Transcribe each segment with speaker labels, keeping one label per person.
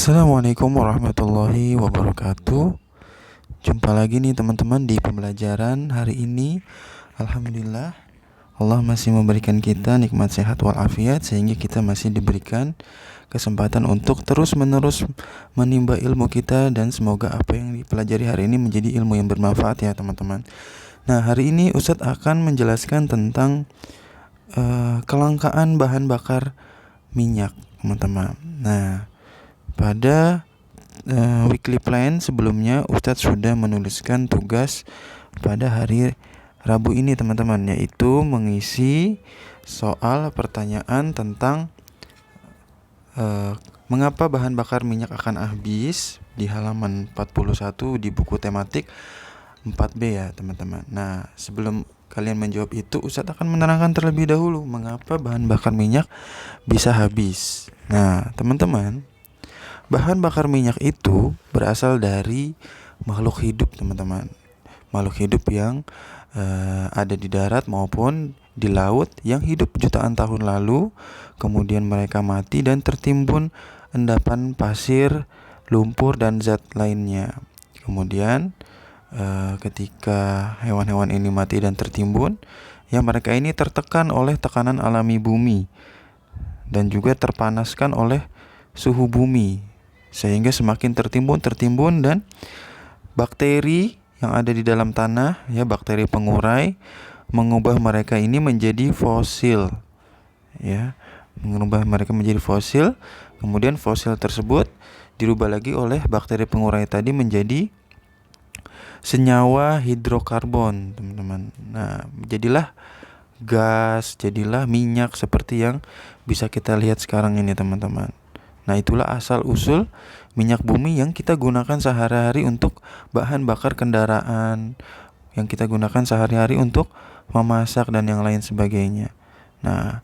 Speaker 1: Assalamualaikum warahmatullahi wabarakatuh. Jumpa lagi nih teman-teman di pembelajaran hari ini. Alhamdulillah Allah masih memberikan kita nikmat sehat walafiat, sehingga kita masih diberikan kesempatan untuk terus-menerus menimba ilmu kita, dan semoga apa yang dipelajari hari ini menjadi ilmu yang bermanfaat ya teman-teman. Nah, hari ini Ustadz akan menjelaskan tentang kelangkaan bahan bakar minyak teman-teman. Nah, pada weekly plan sebelumnya Ustadz sudah menuliskan tugas pada hari Rabu ini teman-teman, yaitu mengisi soal pertanyaan tentang mengapa bahan bakar minyak akan habis di halaman 41 di buku tematik 4B ya teman-teman. Nah, sebelum kalian menjawab itu, Ustadz akan menerangkan terlebih dahulu mengapa bahan bakar minyak bisa habis. Nah, teman-teman, bahan bakar minyak itu berasal dari makhluk hidup teman-teman. Makhluk hidup yang ada di darat maupun di laut yang hidup jutaan tahun lalu. Kemudian mereka mati dan tertimbun endapan pasir, lumpur, dan zat lainnya. Kemudian ketika hewan-hewan ini mati dan tertimbun, ya mereka ini tertekan oleh tekanan alami bumi dan juga terpanaskan oleh suhu bumi, sehingga semakin tertimbun dan bakteri yang ada di dalam tanah, ya bakteri pengurai, mengubah mereka ini menjadi fosil, ya mengubah mereka menjadi fosil. Kemudian fosil tersebut dirubah lagi oleh bakteri pengurai tadi menjadi senyawa hidrokarbon teman-teman. Nah, jadilah gas, jadilah minyak seperti yang bisa kita lihat sekarang ini teman-teman. Nah, itulah asal usul minyak bumi yang kita gunakan sehari-hari untuk bahan bakar kendaraan, yang kita gunakan sehari-hari untuk memasak dan yang lain sebagainya. Nah,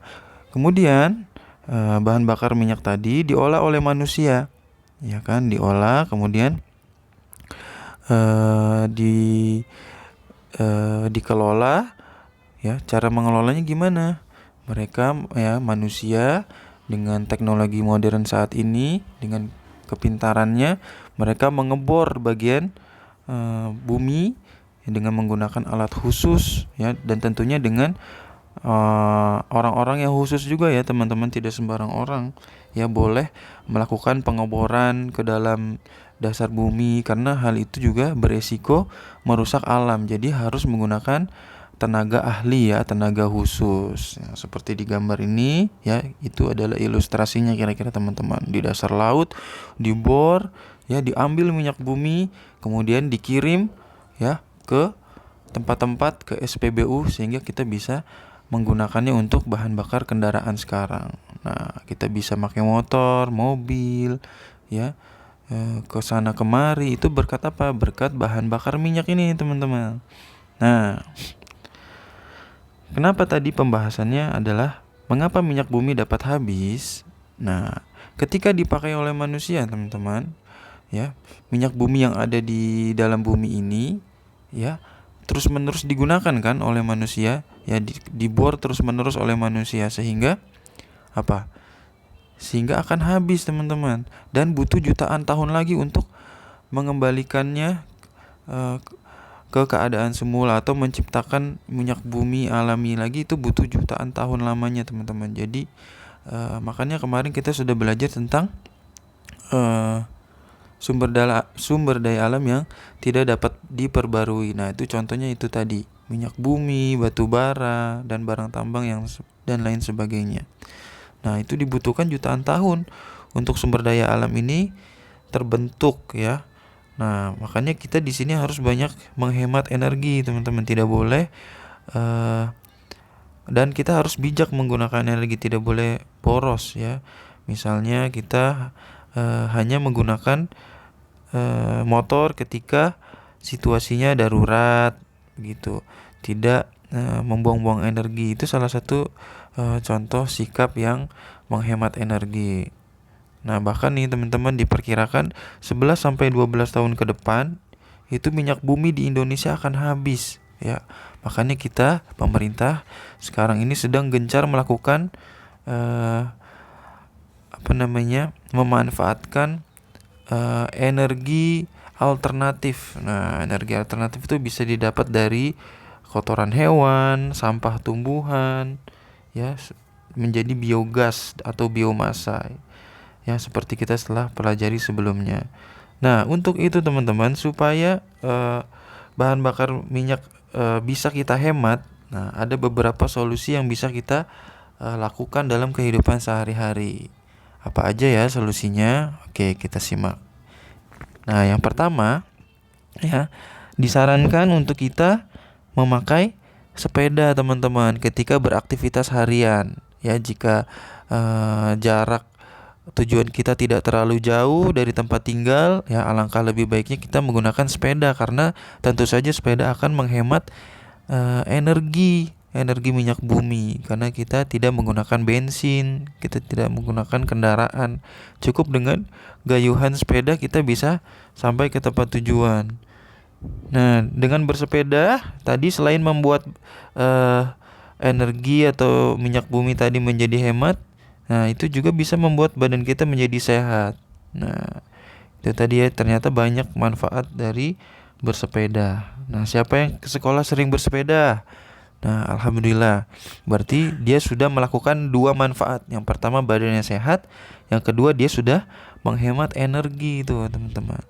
Speaker 1: kemudian bahan bakar minyak tadi diolah oleh manusia, ya kan, diolah kemudian dikelola, ya. Cara mengelolanya gimana? Mereka, ya, manusia dengan teknologi modern saat ini, dengan kepintarannya, mereka mengebor bagian bumi dengan menggunakan alat khusus, ya, dan tentunya dengan orang-orang yang khusus juga ya teman-teman. Tidak sembarang orang ya boleh melakukan pengeboran ke dalam dasar bumi, karena hal itu juga beresiko merusak alam. Jadi harus menggunakan tenaga ahli, ya, tenaga khusus, ya, seperti di gambar ini, ya. Itu adalah ilustrasinya kira-kira teman-teman. Di dasar laut dibor, ya, diambil minyak bumi, kemudian dikirim, ya, ke tempat-tempat, ke SPBU, sehingga kita bisa menggunakannya untuk bahan bakar kendaraan sekarang. Nah, kita bisa pakai motor, mobil, ya, ke sana kemari. Itu berkat apa? Berkat bahan bakar minyak ini teman-teman. Nah, kenapa tadi pembahasannya adalah mengapa minyak bumi dapat habis? Nah, ketika dipakai oleh manusia, teman-teman, ya, minyak bumi yang ada di dalam bumi ini, ya, terus-menerus digunakan kan oleh manusia, ya, dibor terus-menerus oleh manusia, sehingga apa? Sehingga akan habis, teman-teman, dan butuh jutaan tahun lagi untuk mengembalikannya ke keadaan semula atau menciptakan minyak bumi alami lagi. Itu butuh jutaan tahun lamanya teman-teman. Jadi makanya kemarin kita sudah belajar tentang sumber daya alam yang tidak dapat diperbarui. Nah, itu contohnya itu tadi, minyak bumi, batu bara, dan barang tambang yang dan lain sebagainya. Nah, itu dibutuhkan jutaan tahun untuk sumber daya alam ini terbentuk, ya. Nah, makanya kita di sini harus banyak menghemat energi, teman-teman. Tidak boleh dan kita harus bijak menggunakan energi, tidak boleh boros, ya. Misalnya kita hanya menggunakan motor ketika situasinya darurat, gitu. Tidak membuang-buang energi. Itu salah satu contoh sikap yang menghemat energi. Nah, bahkan nih teman-teman, diperkirakan 11-12 tahun ke depan itu minyak bumi di Indonesia akan habis, ya. Makanya kita, pemerintah sekarang ini sedang gencar melakukan memanfaatkan energi alternatif. Nah, energi alternatif itu bisa didapat dari kotoran hewan, sampah tumbuhan, ya, menjadi biogas atau biomasa, ya, seperti kita setelah pelajari sebelumnya. Nah, untuk itu teman-teman, supaya bahan bakar minyak bisa kita hemat, nah, ada beberapa solusi yang bisa kita lakukan dalam kehidupan sehari-hari. Apa aja ya solusinya? Oke, kita simak. Nah, yang pertama, ya, disarankan untuk kita memakai sepeda teman-teman ketika beraktivitas harian. Ya, jika jarak tujuan kita tidak terlalu jauh dari tempat tinggal, ya alangkah lebih baiknya kita menggunakan sepeda, karena tentu saja sepeda akan menghemat energi minyak bumi, karena kita tidak menggunakan bensin, kita tidak menggunakan kendaraan. Cukup dengan gayuhan sepeda kita bisa sampai ke tempat tujuan. Nah, dengan bersepeda tadi selain membuat energi atau minyak bumi tadi menjadi hemat, nah itu juga bisa membuat badan kita menjadi sehat. Nah, itu tadi ya, ternyata banyak manfaat dari bersepeda. Nah, siapa yang ke sekolah sering bersepeda? Nah, alhamdulillah. Berarti dia sudah melakukan dua manfaat. Yang pertama badannya sehat, yang kedua dia sudah menghemat energi itu, teman-teman.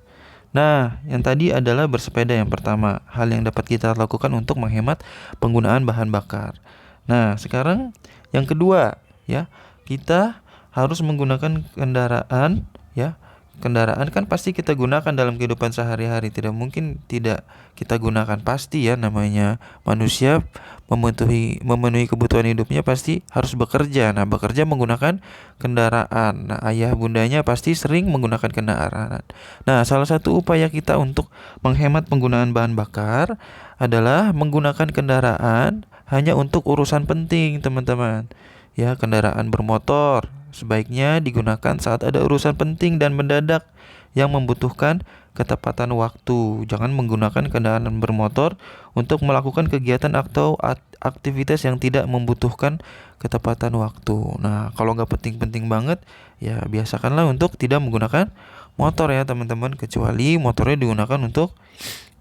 Speaker 1: Nah, yang tadi adalah bersepeda yang pertama, hal yang dapat kita lakukan untuk menghemat penggunaan bahan bakar. Nah, sekarang yang kedua, ya, kita harus menggunakan kendaraan, ya. Kendaraan kan pasti kita gunakan dalam kehidupan sehari-hari, tidak mungkin tidak kita gunakan, pasti ya, namanya manusia memenuhi kebutuhan hidupnya pasti harus bekerja. Nah, bekerja menggunakan kendaraan. Nah, ayah bundanya pasti sering menggunakan kendaraan. Nah, salah satu upaya kita untuk menghemat penggunaan bahan bakar adalah menggunakan kendaraan hanya untuk urusan penting, teman-teman. Ya, kendaraan bermotor sebaiknya digunakan saat ada urusan penting dan mendadak yang membutuhkan ketepatan waktu. Jangan menggunakan kendaraan bermotor untuk melakukan kegiatan atau aktivitas yang tidak membutuhkan ketepatan waktu. Nah, kalau nggak penting-penting banget, ya biasakanlah untuk tidak menggunakan motor ya teman-teman, kecuali motornya digunakan untuk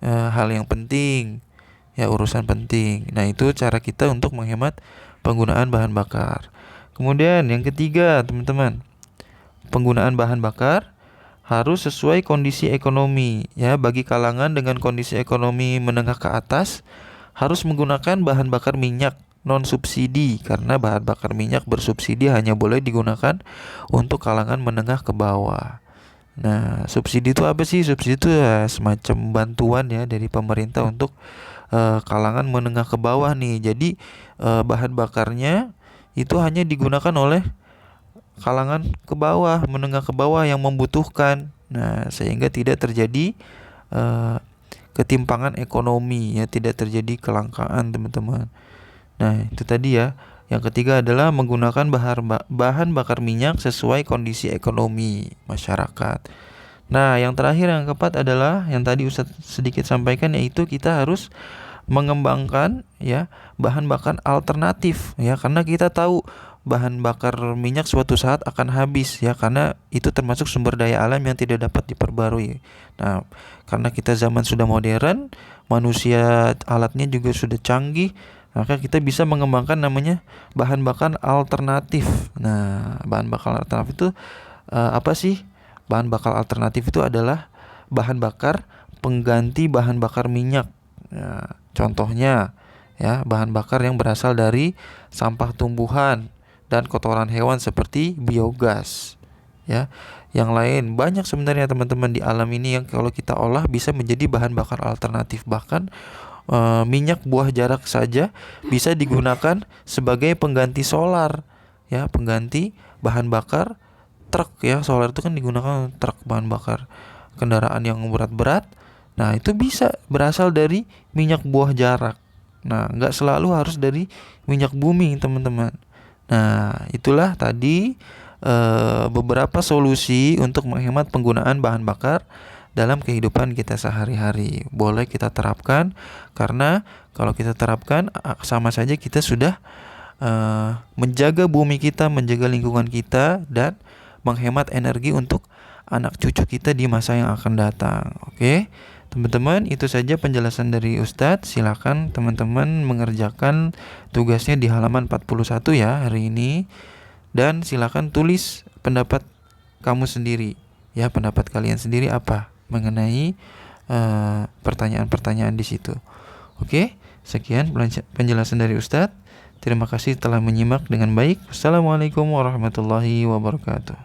Speaker 1: hal yang penting, ya urusan penting. Nah, itu cara kita untuk menghemat penggunaan bahan bakar. Kemudian yang ketiga, teman-teman, penggunaan bahan bakar harus sesuai kondisi ekonomi. Ya, bagi kalangan dengan kondisi ekonomi menengah ke atas harus menggunakan bahan bakar minyak non subsidi, karena bahan bakar minyak bersubsidi hanya boleh digunakan untuk kalangan menengah ke bawah. Nah, subsidi itu apa sih? Subsidi itu ya semacam bantuan ya dari pemerintah untuk kalangan menengah ke bawah nih. Jadi bahan bakarnya itu hanya digunakan oleh kalangan ke bawah, menengah ke bawah yang membutuhkan. Nah, sehingga tidak terjadi ketimpangan ekonomi, ya, tidak terjadi kelangkaan, teman-teman. Nah, itu tadi ya. Yang ketiga adalah menggunakan bahan bakar minyak sesuai kondisi ekonomi masyarakat. Nah, yang terakhir, yang keempat adalah yang tadi Ustadz sedikit sampaikan, yaitu kita harus mengembangkan ya bahan bakar alternatif, ya, karena kita tahu bahan bakar minyak suatu saat akan habis, ya, karena itu termasuk sumber daya alam yang tidak dapat diperbarui. Nah, karena kita zaman sudah modern, manusia alatnya juga sudah canggih, maka kita bisa mengembangkan namanya bahan bakar alternatif. Nah, bahan bakar alternatif itu apa sih? Bahan bakar alternatif itu adalah bahan bakar pengganti bahan bakar minyak. Ya, contohnya ya bahan bakar yang berasal dari sampah tumbuhan dan kotoran hewan seperti biogas. Ya, yang lain banyak sebenarnya teman-teman di alam ini yang kalau kita olah bisa menjadi bahan bakar alternatif. Bahkan minyak buah jarak saja bisa digunakan sebagai pengganti solar, ya, pengganti bahan bakar truk, ya. Solar itu kan digunakan truk, bahan bakar kendaraan yang berat-berat. Nah, itu bisa berasal dari minyak buah jarak. Nah, nggak selalu harus dari minyak bumi, teman-teman. Nah, itulah tadi beberapa solusi untuk menghemat penggunaan bahan bakar dalam kehidupan kita sehari-hari. Boleh kita terapkan, karena kalau kita terapkan sama saja kita sudah menjaga bumi kita, menjaga lingkungan kita, dan menghemat energi untuk anak cucu kita di masa yang akan datang. Oke, teman-teman, itu saja penjelasan dari Ustadz. Silakan teman-teman mengerjakan tugasnya di halaman 41 ya hari ini. Dan silakan tulis pendapat kamu sendiri. Ya, pendapat kalian sendiri apa mengenai pertanyaan-pertanyaan di situ. Oke, sekian penjelasan dari Ustadz. Terima kasih telah menyimak dengan baik. Wassalamualaikum warahmatullahi wabarakatuh.